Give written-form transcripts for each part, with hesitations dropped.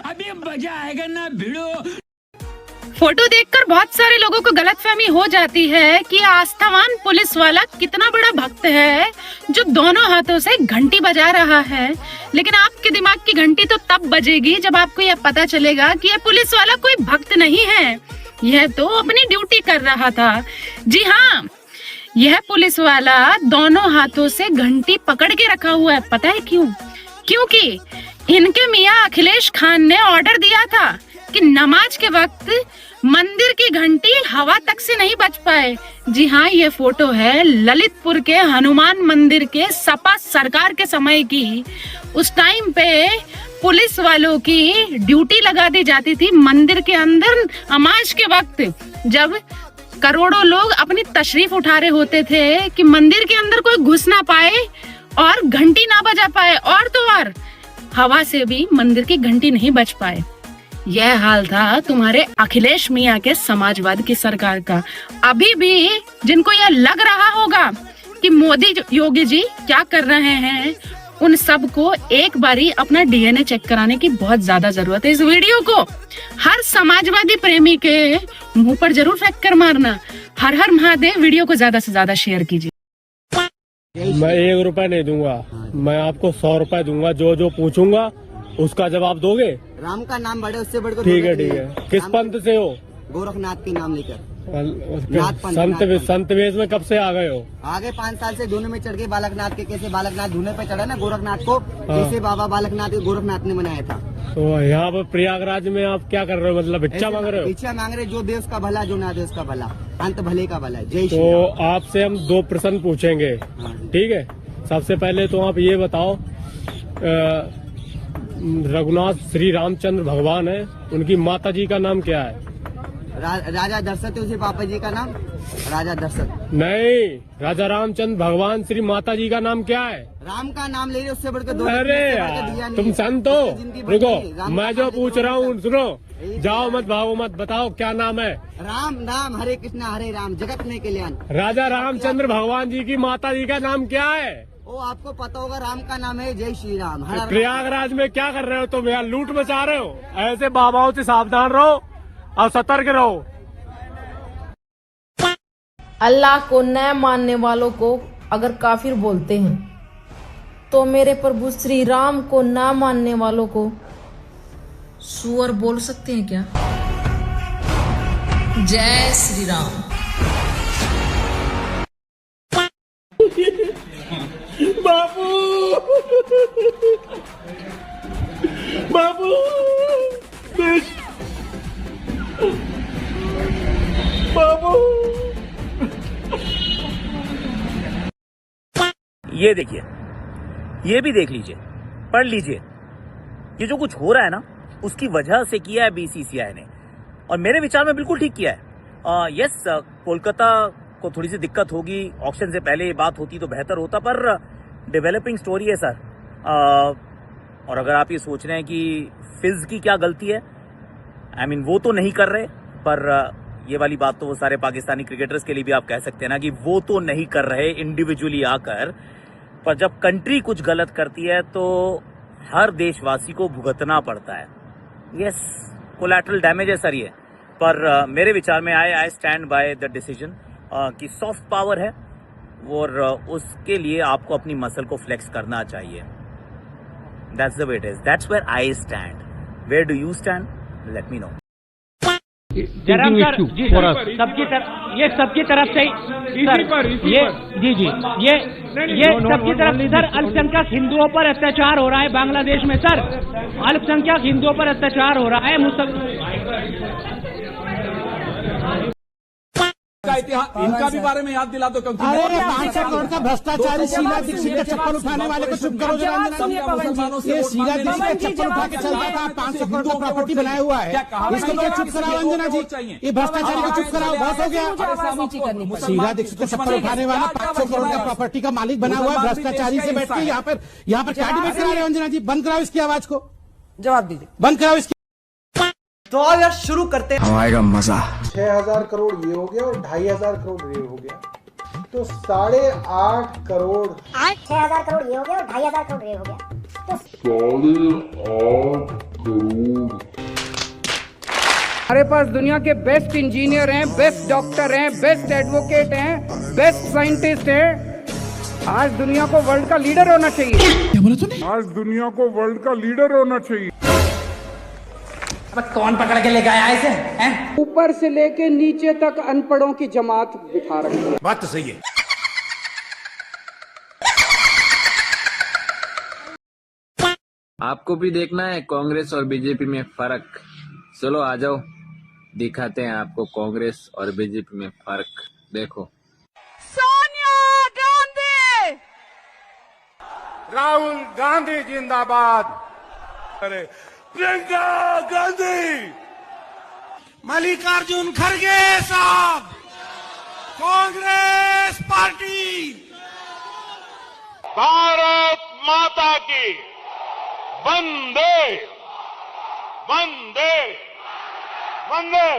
अभी मजा आएगा ना भिड़ो। फोटो देखकर बहुत सारे लोगों को गलतफहमी हो जाती है कि आस्थावान पुलिस वाला कितना बड़ा भक्त है जो दोनों हाथों से घंटी बजा रहा है। लेकिन आपके दिमाग की घंटी तो तब बजेगी जब आपको यह पता चलेगा कि यह पुलिस वाला कोई भक्त नहीं है, यह तो अपनी ड्यूटी कर रहा था। जी हाँ, यह पुलिस वाला दोनों हाथों से घंटी पकड़ के रखा हुआ है। पता है क्यों? क्योंकि इनके मियाँ अखिलेश खान ने ऑर्डर दिया था कि नमाज के वक्त मंदिर की घंटी हवा तक से नहीं बज पाए। जी हाँ, ये फोटो है ललितपुर के हनुमान मंदिर के सपा सरकार के समय की। उस टाइम पे पुलिस वालों की ड्यूटी लगा दी जाती थी मंदिर के अंदर नमाज के वक्त, जब करोड़ों लोग अपनी तशरीफ उठा रहे होते थे कि मंदिर के अंदर कोई घुस ना पाए और घंटी ना बजा पाए, और तो और हवा से भी मंदिर की घंटी नहीं बज पाए। यह हाल था तुम्हारे अखिलेश मियाँ के समाजवाद की सरकार का। अभी भी जिनको यह लग रहा होगा कि मोदी योगी जी क्या कर रहे हैं, उन सब को एक बारी अपना डीएनए चेक कराने की बहुत ज्यादा जरूरत है। इस वीडियो को हर समाजवादी प्रेमी के मुंह पर जरूर फेंक कर मारना। हर हर महादेव। वीडियो को ज्यादा से ज्यादा शेयर कीजिए। मैं 1 रुपए नहीं दूंगा, मैं आपको 100 रुपए दूंगा। जो जो पूछूंगा उसका जवाब दोगे? राम का नाम बढ़े उससे बढ़कर। ठीक है ठीक है। किस पंथ से हो? गोरखनाथ के नाम लेकर। संत वेश में कब से आ गए हो? आगे 5 साल से धुने में चढ़ गए बालकनाथ के। कैसे बालकनाथ धुने पे चढ़ा ना गोरखनाथ को, जैसे बाबा बालकनाथ गोरखनाथ ने बनाया था। तो यहाँ पर प्रयागराज में आप क्या कर रहे हो? मतलब भिक्षा मांग रहे हो? भिक्षा मांग रहे, जो देश का भला, जो ना देश का भला, अंत भले का भला। जय श्री तो राम। आपसे हम 2 प्रश्न पूछेंगे, ठीक है? सबसे पहले तो आप ये बताओ, रघुनाथ श्री रामचंद्र भगवान है, उनकी माता जी का नाम क्या है? राजा दशरथ है उसी पापा जी का नाम, राजा दशरथ। नहीं, राजा रामचंद्र भगवान श्री माता जी का नाम क्या है? राम का नाम ले रहे, उससे बढ़कर दो। अरे यार, तुम संत हो? रुको, मैं जो पूछ रहा हूँ सुनो, जाओ मत भागो मत, बताओ क्या नाम है? राम नाम, हरे कृष्णा हरे राम, जगत में कल्याण। राजा रामचंद्र भगवान जी की माता जी का नाम क्या है? वो आपको पता होगा, राम का नाम है जय श्री राम। प्रयागराज में क्या कर रहे हो तुम? यहाँ लूट मचा रहे हो। ऐसे बाबाओं से सावधान रहो और सतर्क रहो। अल्लाह को न मानने वालों को अगर काफिर बोलते हैं तो मेरे प्रभु श्री राम को न मानने वालों को सुअर बोल सकते हैं क्या? जय श्री राम। बाबू बाबू बाबू, ये देखिए, ये भी देख लीजिए, पढ़ लीजिए। ये जो कुछ हो रहा है ना, उसकी वजह से किया है बीसीसीआई ने, और मेरे विचार में बिल्कुल ठीक किया है। यस, कोलकाता को थोड़ी सी दिक्कत होगी, ऑक्शन से पहले ये बात होती तो बेहतर होता, पर डेवलपिंग स्टोरी है सर। और अगर आप ये सोच रहे हैं कि फिज की क्या गलती है, I mean, वो तो नहीं कर रहे, पर ये वाली बात तो वो सारे पाकिस्तानी क्रिकेटर्स के लिए भी आप कह सकते हैं ना कि वो तो नहीं कर रहे इंडिविजुअली आकर, पर जब कंट्री कुछ गलत करती है तो हर देशवासी को भुगतना पड़ता है। यस, कोलैटरल डैमेज है सर ये, पर मेरे विचार में I stand by the decision कि सॉफ्ट पावर है और उसके लिए आपको अपनी मसल को फ्लेक्स करना चाहिए। That's the way it is, that's where I stand. Where do you stand? Let me know. Jairam sir, जी सबकी तरफ, ये सबकी तरफ से सर, ये जी ये सबकी तरफ सर, अल्पसंख्यक हिंदुओं पर अत्याचार हो रहा है बांग्लादेश में सर। अल्पसंख्यक हिंदुओं पर अत्याचार हो रहा है। इनका भी बारे में याद दिला दो, क्योंकि अरे 500 करोड़ का भ्रष्टाचारी शीला दीक्षित का चप्पल उठाने वाले को चुप करो जरा। ये शीला दीक्षित का चप्पल उठा के चलता था, 500 करोड़ का प्रॉपर्टी बनाया हुआ है, इसको क्या चुप कराओ अंजना जी? ये भ्रष्टाचारी को चुप कराओ, बहुत हो गया। शीला दीक्षित का चप्पल उठाने वाला 500 करोड़ का प्रॉपर्टी का मालिक बना हुआ है, भ्रष्टाचारी से बैठ के यहाँ पर क्या डिबेट करा रहे हो अंजना जी? बंद कराओ इसकी आवाज को, जवाब दीजिए, बंद कराओ इसकी। तो आओ यार शुरू करते हैं। आएगा मजा। 6000 करोड़ ये हो गया और 2500 करोड़ ये हो गया, तो 8.5 करोड़। 6000 करोड़ ये हो गया और 2500 करोड़ ये हो गया, हमारे पास दुनिया के बेस्ट इंजीनियर हैं, बेस्ट डॉक्टर हैं, बेस्ट एडवोकेट हैं, बेस्ट साइंटिस्ट हैं। आज दुनिया को वर्ल्ड का लीडर होना चाहिए। क्या बोला तूने? आज दुनिया को वर्ल्ड का लीडर होना चाहिए। कौन पकड़ के लेके आया इसे हैं? ऊपर से लेके नीचे तक अनपढ़ों की जमात बिठा रखी है। बात तो सही है। आपको भी देखना है कांग्रेस और बीजेपी में फर्क? चलो आ जाओ, दिखाते हैं आपको कांग्रेस और बीजेपी में फर्क। देखो, सोनिया गांधी, राहुल गांधी जिंदाबाद, अरे प्रियंका गांधी, मल्लिकार्जुन खड़गे साहब, कांग्रेस पार्टी। भारत माता की वंदे वंदे वंदे।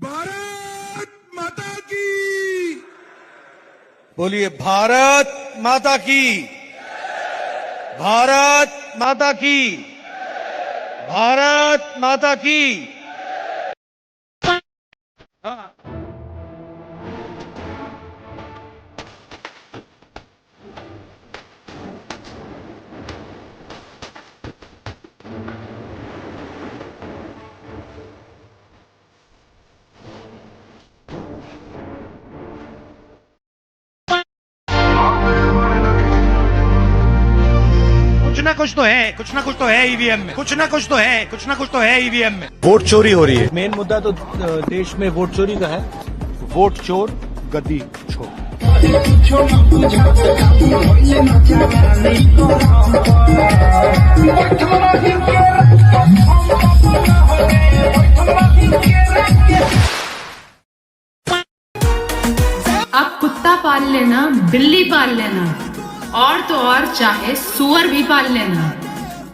भारत माता की बोलिए, भारत माता की, भारत माता की, भारत माता की। कुछ ना कुछ तो है ईवीएम में, कुछ ना कुछ तो है ईवीएम में। वोट चोरी हो रही है। मेन मुद्दा तो देश में वोट चोरी का है। वोट चोर गद्दी छोड़। आप कुत्ता पाल लेना, बिल्ली पाल लेना, और तो और चाहे सुअर भी पाल लेना,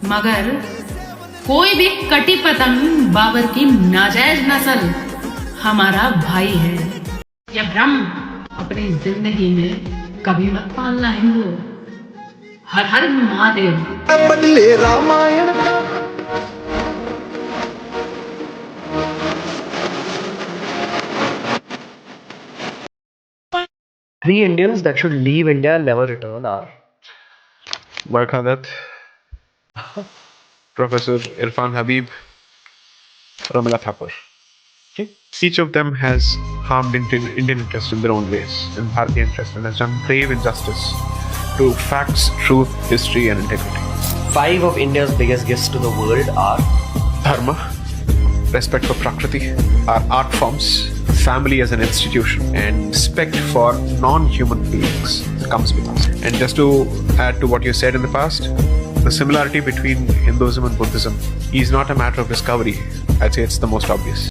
मगर कोई भी कटी पतंग बाबर की नाजायज नस्ल हमारा भाई है। यह भ्रम अपनी जिंदगी में कभी मत पालना हिंदू। हर हर महादेव। बदले Ramayan. Three Indians that should leave India and never return are Barkhadat, Professor Irfan Habib, Ramila Thapar. Each of them has harmed Indian interests in their own ways, in Bharatiya interest, and has done grave injustice to facts, truth, history, and integrity. 5 of India's biggest gifts to the world are Dharma, respect for Prakriti, our art forms, family as an institution, and respect for non-human beings comes with us. And just to add to what you said in the past, the similarity between Hinduism and Buddhism is not a matter of discovery. I'd say it's the most obvious.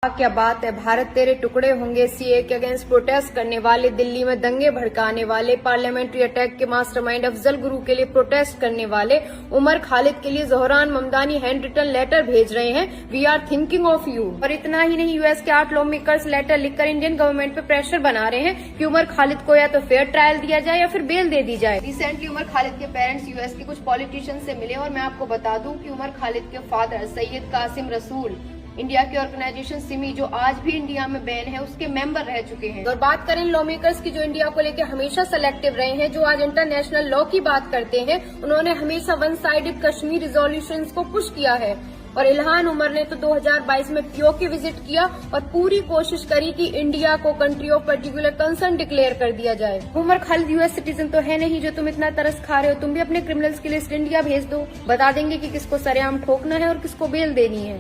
क्या बात है, भारत तेरे टुकड़े होंगे। CA के against protest करने वाले, दिल्ली में दंगे भड़काने वाले, पार्लियामेंट्री अटैक के मास्टरमाइंड अफजल गुरु के लिए प्रोटेस्ट करने वाले उमर खालिद के लिए Zohran Mamdani hand written letter भेज रहे हैं, we are thinking of you. और इतना ही नहीं, यूएस के 8 लॉ मेकर्स लेटर लिखकर इंडियन गवर्नमेंट पे प्रेशर बना रहे हैं कि उमर खालिद को या तो फेयर ट्रायल दिया जाए या फिर बेल दे दी जाए। रिसेंटली उमर खालिद के पेरेंट्स यूएस के कुछ पॉलिटिशियन से मिले और मैं आपको बता दूं कि उमर खालिद के फादर सैयद कासिम रसूल इंडिया की ऑर्गेनाइजेशन सिमी, जो आज भी इंडिया में बैन है, उसके मेंबर रह चुके हैं। और बात करें लॉ मेकर्स की जो इंडिया को लेकर हमेशा सेलेक्टिव रहे हैं, जो आज इंटरनेशनल लॉ की बात करते हैं, उन्होंने हमेशा वन साइडेड कश्मीर रिजोल्यूशंस को पुश किया है। और इल्हान उमर ने तो 2022 में पीओके विजिट किया और पूरी कोशिश करी कि इंडिया को country of particular concern declare कर दिया जाए। उमर खालिद यूएस सिटीजन तो है नहीं जो तुम इतना तरस खा रहे हो। तुम भी अपने क्रिमिनल्स की लिस्ट इंडिया भेज दो, बता देंगे कि किसको सरेआम ठोकना है और किसको बेल देनी है।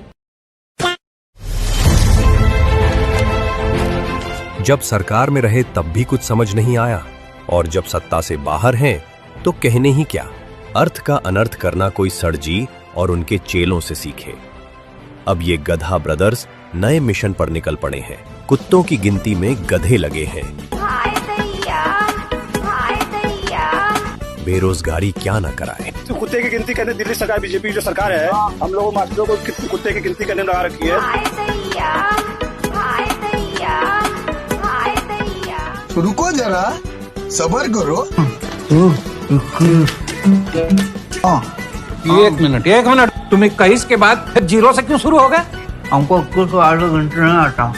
जब सरकार में रहे तब भी कुछ समझ नहीं आया, और जब सत्ता से बाहर हैं तो कहने ही क्या। अर्थ का अनर्थ करना कोई सरजी और उनके चेलों से सीखे। अब ये गधा ब्रदर्स नए मिशन पर निकल पड़े हैं। कुत्तों की गिनती में गधे लगे हैं। बेरोजगारी क्या न कराए। तो कुत्ते की गिनती करने दिल्ली सरकार, बीजेपी जो सरकार है, हम लोगों मास्टरों को कुत्ते की गिनती करने लगा रखी है। रुको जरा, सब्र करो। एक मिनट तुम 21 के बाद फिर जीरो से क्यों शुरू हो गए? हमको कुछ आधे घंटे नहीं आता।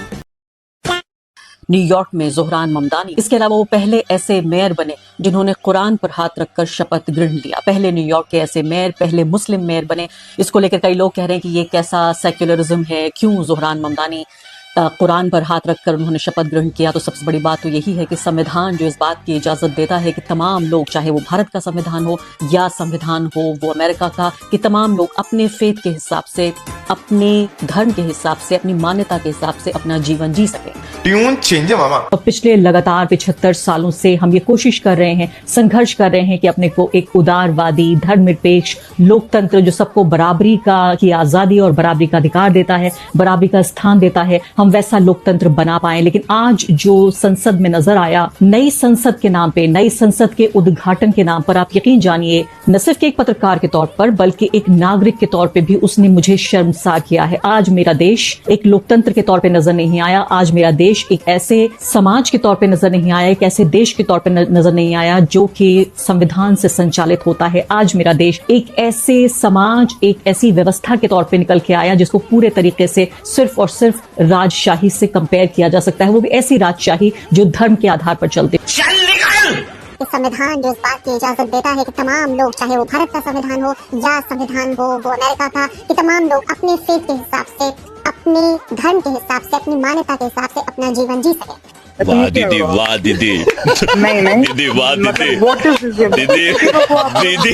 न्यूयॉर्क में जोहरान ममदानी, इसके अलावा वो पहले ऐसे मेयर बने जिन्होंने कुरान पर हाथ रखकर शपथ ग्रहण लिया। पहले न्यूयॉर्क के ऐसे मेयर, पहले मुस्लिम मेयर बने। इसको लेकर कई लोग कह रहे हैं कि ये कैसा सेक्युलरिज्म है, क्यों जोहरान ममदानी कुरान पर हाथ रखकर उन्होंने शपथ ग्रहण किया। तो सबसे बड़ी बात तो यही है कि संविधान जो इस बात की इजाजत देता है कि तमाम लोग, चाहे वो भारत का संविधान हो या संविधान हो वो अमेरिका का, कि तमाम लोग अपने फेथ के हिसाब से, अपने धर्म के हिसाब से, अपनी मान्यता के हिसाब से अपना जीवन जी सके। ट्यून चेंज है मामा। और पिछले लगातार 75 सालों से हम ये कोशिश कर रहे हैं, संघर्ष कर रहे हैं कि अपने को एक उदारवादी, धर्मनिरपेक्ष लोकतंत्र जो सबको बराबरी की आजादी और बराबरी का अधिकार देता है, बराबरी का स्थान देता है, हम वैसा लोकतंत्र बना पाए। लेकिन आज जो संसद में नजर आया, नई संसद के नाम पे, नई संसद के उद्घाटन के नाम पर, आप यकीन जानिए न सिर्फ एक पत्रकार के तौर पर बल्कि एक नागरिक के तौर पे भी उसने मुझे शर्मसार किया है। आज मेरा देश एक लोकतंत्र के तौर पे नजर नहीं आया। आज मेरा देश एक ऐसे समाज के तौर पे नजर नहीं आया, एक ऐसे देश के तौर पे नजर नहीं आया जो कि संविधान से संचालित होता है। आज मेरा देश एक ऐसे समाज, एक ऐसी व्यवस्था के तौर पे निकल के आया जिसको पूरे तरीके से सिर्फ और सिर्फ राजशाही से कंपेयर किया जा सकता है। वो भी ऐसी राजशाही जो धर्म के आधार पर चलती है। संविधान जो इस बात की इजाजत देता है कि तमाम लोग, चाहे वो भारत का संविधान हो या संविधान हो वो अमेरिका का, कि तमाम लोग अपने फेथ के हिसाब से, अपने धर्म के हिसाब से, अपनी मान्यता के हिसाब से अपना जीवन जी सके। वाह दीदी, वाह दीदी, नहीं दीदी, वाह दीदी, दीदी